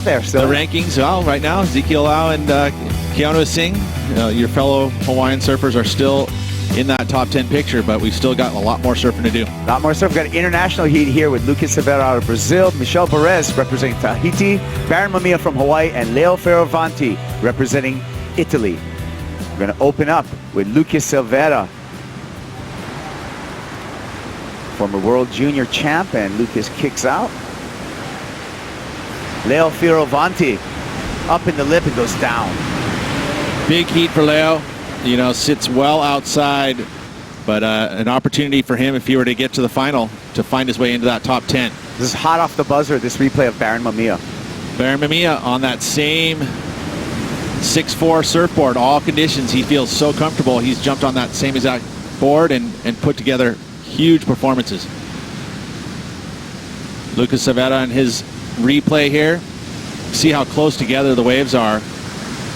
there still. The rankings, well, right now, Ezekiel Lau and Keanu Singh, your fellow Hawaiian surfers, are still in that top 10 picture, but we've still got a lot more surfing to do. A lot more surfing. We've got international heat here with Lucas Silveira out of Brazil, Michel Bourez representing Tahiti, Barron Mamiya from Hawaii, and Leo Fioravanti representing Italy. We're going to open up with Lucas Silveira, former world junior champ, and Lucas kicks out. Leo Fioravanti up in the lip and goes down. Big heat for Leo. You know, sits well outside, but an opportunity for him if he were to get to the final to find his way into that top 10. This is hot off the buzzer, this replay of Barron Mamiya. Barron Mamiya on that same 6'4" surfboard, all conditions. He feels so comfortable. He's jumped on that same exact board and put together huge performances. Lucas Silveira and his replay here. See how close together the waves are.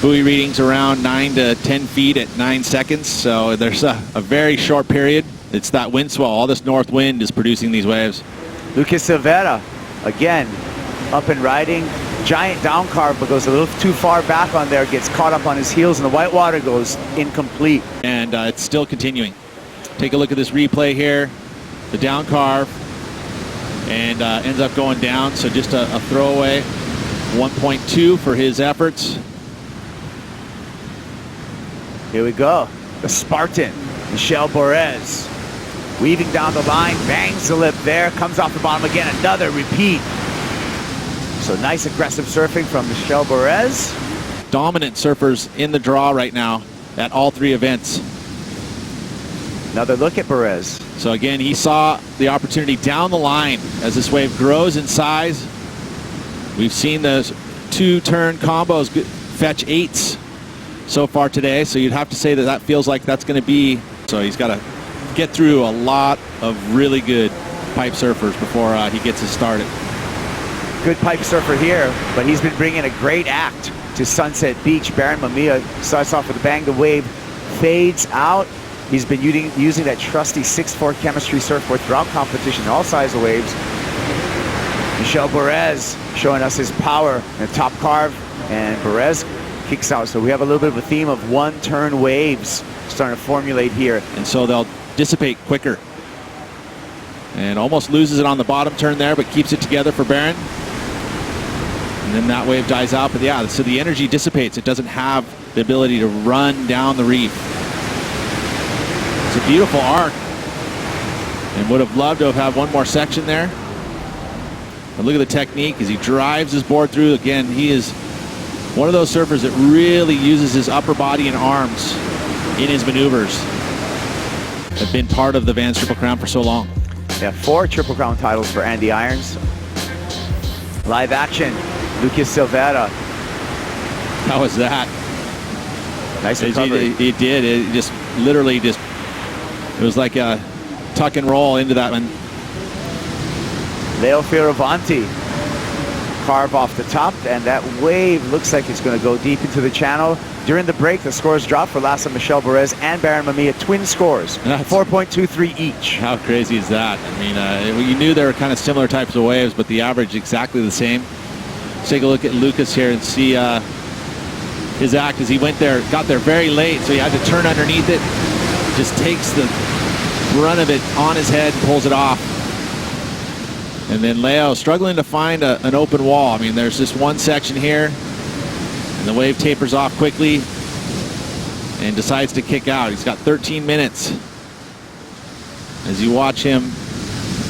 Buoy readings around 9 to 10 feet at 9 seconds, so there's a very short period. It's that wind swell. All this north wind is producing these waves. Lucas Silveira, again, up and riding. Giant down carve, but goes a little too far back on there, gets caught up on his heels, and the white water goes incomplete. And it's still continuing. Take a look at this replay here. The down carve, and ends up going down, so just a throwaway. 1.2 for his efforts. Here we go. The Spartan, Michel Bourez, weaving down the line, bangs the lip there, comes off the bottom again, another repeat. So nice aggressive surfing from Michel Bourez. Dominant surfers in the draw right now at all three events. Another look at Bourez. So again, he saw the opportunity down the line as this wave grows in size. We've seen those two-turn combos fetch 8s so far today, so you'd have to say that that feels like that's going to be. So he's got to get through a lot of really good pipe surfers before he gets us started. Good pipe surfer here, but he's been bringing a great act to Sunset Beach. Barron Mamiya starts off with a bang, the wave fades out. He's been using that trusty 6'4" chemistry surfboard throughout competition, all size of waves. Michel Bourez showing us his power in the top carve, and Bourez kicks out. So we have a little bit of a theme of one-turn waves starting to formulate here. And so they'll dissipate quicker. And almost loses it on the bottom turn there, but keeps it together for Barron. And then that wave dies out. But yeah, so the energy dissipates. It doesn't have the ability to run down the reef. It's a beautiful arc. And would have loved to have had one more section there. But look at the technique as he drives his board through. Again, he is one of those surfers that really uses his upper body and arms in his maneuvers. Have been part of the Vans Triple Crown for so long. Yeah, 4 Triple Crown titles for Andy Irons. Live action, Lucas Silveira. How was that? Nice recovery. It did. It just literally just, it was like a tuck and roll into that one. Leo Fioravanti, carve off the top, and that wave looks like it's going to go deep into the channel. During the break, the scores dropped for Lassa, Michel Bourez, and Barron Mamiya. Twin scores, 4.23 each. How crazy is that? I mean, you knew they were kind of similar types of waves, but the average exactly the same. Let's take a look at Lucas here and see his act as he went there, got there very late, so he had to turn underneath it. Just takes the brunt of it on his head and pulls it off. And then Leo struggling to find an open wall. I mean, there's this one section here, and the wave tapers off quickly and decides to kick out. He's got 13 minutes as you watch him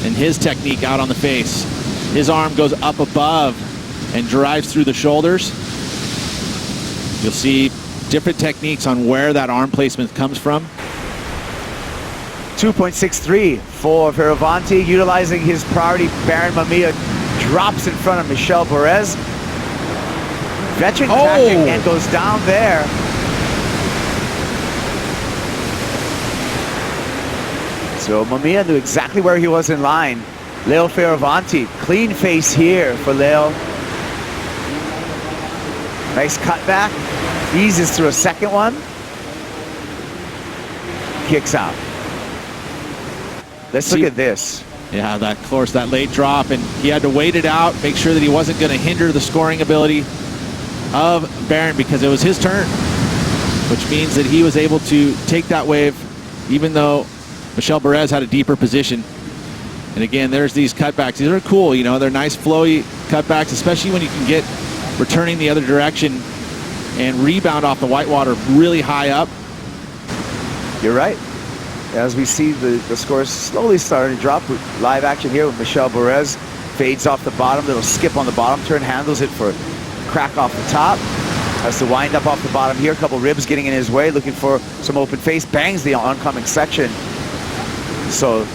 and his technique out on the face. His arm goes up above and drives through the shoulders. You'll see different techniques on where that arm placement comes from. 2.63 for Fioravanti, utilizing his priority. Barron Mamiya drops in front of Michel Bourez. Veteran tactic and goes down there. So Mamiya knew exactly where he was in line. Leo Fioravanti, clean face here for Leo. Nice cutback, eases through a second one. Kicks out. Let's look at this. Yeah, that, of course, that late drop, and he had to wait it out, make sure that he wasn't going to hinder the scoring ability of Barron because it was his turn, which means that he was able to take that wave, even though Michel Bourez had a deeper position. And again, there's these cutbacks. These are cool, you know, they're nice flowy cutbacks, especially when you can get returning the other direction and rebound off the whitewater really high up. You're right. As we see the scores slowly starting to drop. Live action here with Michel Bourez. Fades off the bottom, little skip on the bottom turn, handles it for crack off the top. Has to wind up off the bottom here. A couple ribs getting in his way, looking for some open face. Bangs the oncoming section. So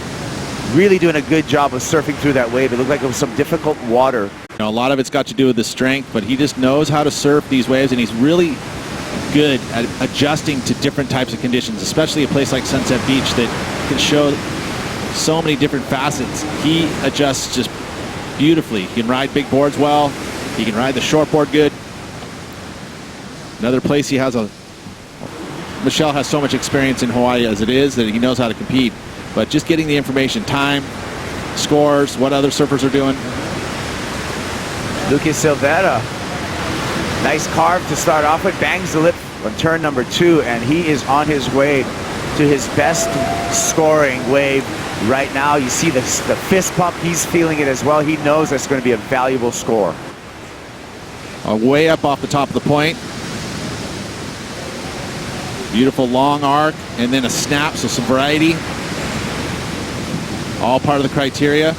really doing a good job of surfing through that wave. It looked like it was some difficult water. You know, a lot of it's got to do with the strength, but he just knows how to surf these waves, and he's really good at adjusting to different types of conditions, especially a place like Sunset Beach that can show so many different facets. He adjusts just beautifully. He can ride big boards well. He can ride the short board good. Another place he has Michel has so much experience in Hawaii as it is that he knows how to compete, but just getting the information, time, scores, what other surfers are doing. Lucas Silveira, nice carve to start off with, bangs the lip on turn number 2, and he is on his way to his best scoring wave right now. You see the fist pump, he's feeling it as well. He knows that's going to be a valuable score. Way up off the top of the point. Beautiful long arc, and then a snap, so some variety. All part of the criteria.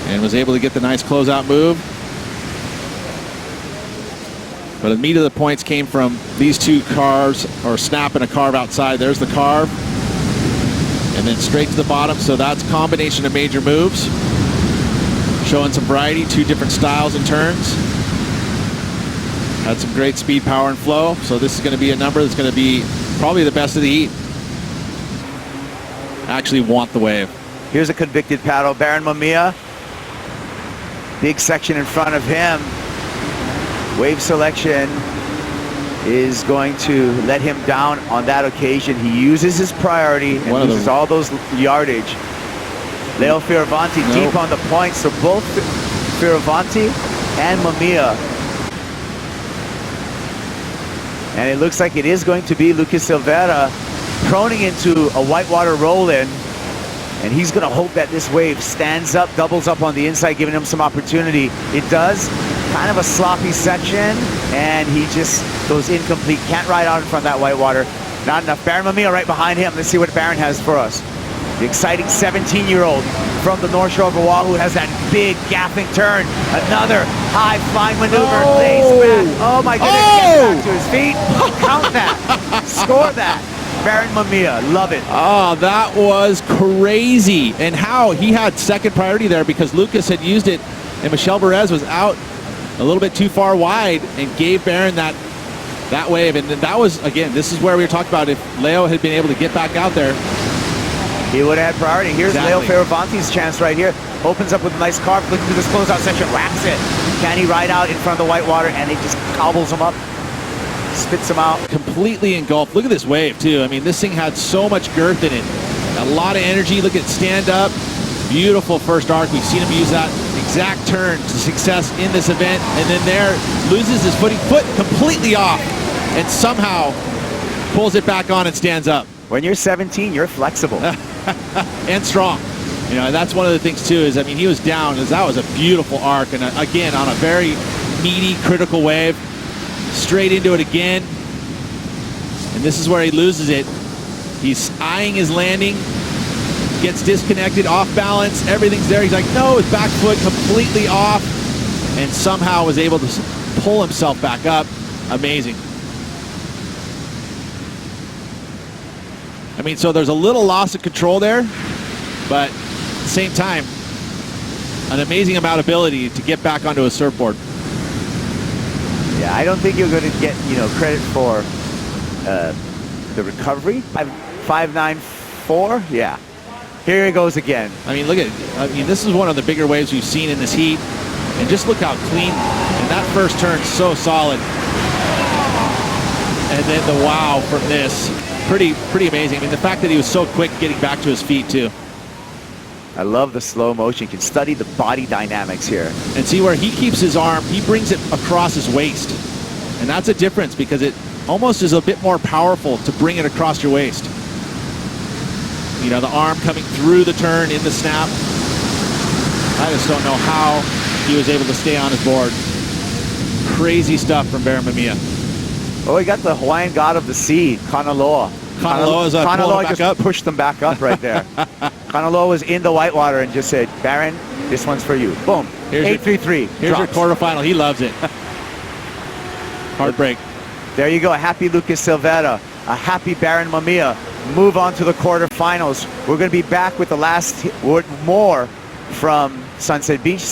And was able to get the nice closeout move. But the meat of the points came from these two carves, or snap and a carve outside. There's the carve. And then straight to the bottom. So that's a combination of major moves. Showing some variety, 2 different styles and turns. Had some great speed, power, and flow. So this is going to be a number that's going to be probably the best of the heat. Actually want the wave. Here's a convicted paddle, Barron Mamiya. Big section in front of him. Wave selection is going to let him down on that occasion. He uses his priority and uses all those yardage. Leo Fioravanti deep on the point, so both Fioravanti and Mamiya. And it looks like it is going to be Lucas Silveira proning into a whitewater roll-in. And he's going to hope that this wave stands up, doubles up on the inside, giving him some opportunity. It does. Kind of a sloppy section, and he just goes incomplete. Can't ride out in front of that whitewater. Not enough. Barron Mamiya right behind him. Let's see what Barron has for us. The exciting 17-year-old from the North Shore of Oahu has that big gapping turn. Another high flying maneuver. Lays back. Oh my goodness. Gets back to his feet. Count that. Score that. Barron Mamiya, love it. Oh, that was crazy. And how he had second priority there because Lucas had used it and Michel Bourez was out a little bit too far wide and gave Barron that wave. And then that was, again, this is where we were talking about if Leo had been able to get back out there. He would have had priority. Here's Leo Fioravanti's chance right here. Opens up with a nice carve, looking through this closeout section, whacks it. Can he ride out in front of the whitewater, and he just gobbles him up. Spits him out. Completely engulfed. Look at this wave, too. I mean, this thing had so much girth in it. A lot of energy. Look at stand up. Beautiful first arc. We've seen him use that exact turn to success in this event. And then there, loses his footing, foot completely off, and somehow pulls it back on and stands up. When you're 17, you're flexible. And strong. You know, and that's one of the things, too, is, I mean, he was down. That was a beautiful arc. And again, on a very meaty, critical wave. Straight into it again. And this is where he loses it. He's eyeing his landing. Gets disconnected, off balance. Everything's there. He's like, no, his back foot completely off. And somehow was able to pull himself back up. Amazing. I mean, so there's a little loss of control there. But at the same time, an amazing amount of ability to get back onto a surfboard. Yeah, I don't think you're going to get, credit for the recovery. 5.94, yeah. Here he goes again. I mean, look at, this is one of the bigger waves we've seen in this heat. And just look how clean, and that first turn so solid. And then the wow from this, pretty amazing. I mean, the fact that he was so quick getting back to his feet too. I love the slow motion. You can study the body dynamics here. And see where he keeps his arm, he brings it across his waist. And that's a difference because it almost is a bit more powerful to bring it across your waist. You know, the arm coming through the turn in the snap. I just don't know how he was able to stay on his board. Crazy stuff from Barron Mamiya. Oh, he got the Hawaiian god of the sea, Kanaloa. Kanaloa just up. pushed them back up right there. Kanaloa was in the whitewater and just said, Barron, this one's for you. Boom. 8-3-3. Here's your quarterfinal. He loves it. Heartbreak. There you go. A happy Lucas Silveira. A happy Barron Mamiya. Move on to the quarterfinals. We're going to be back with the last more from Sunset Beach.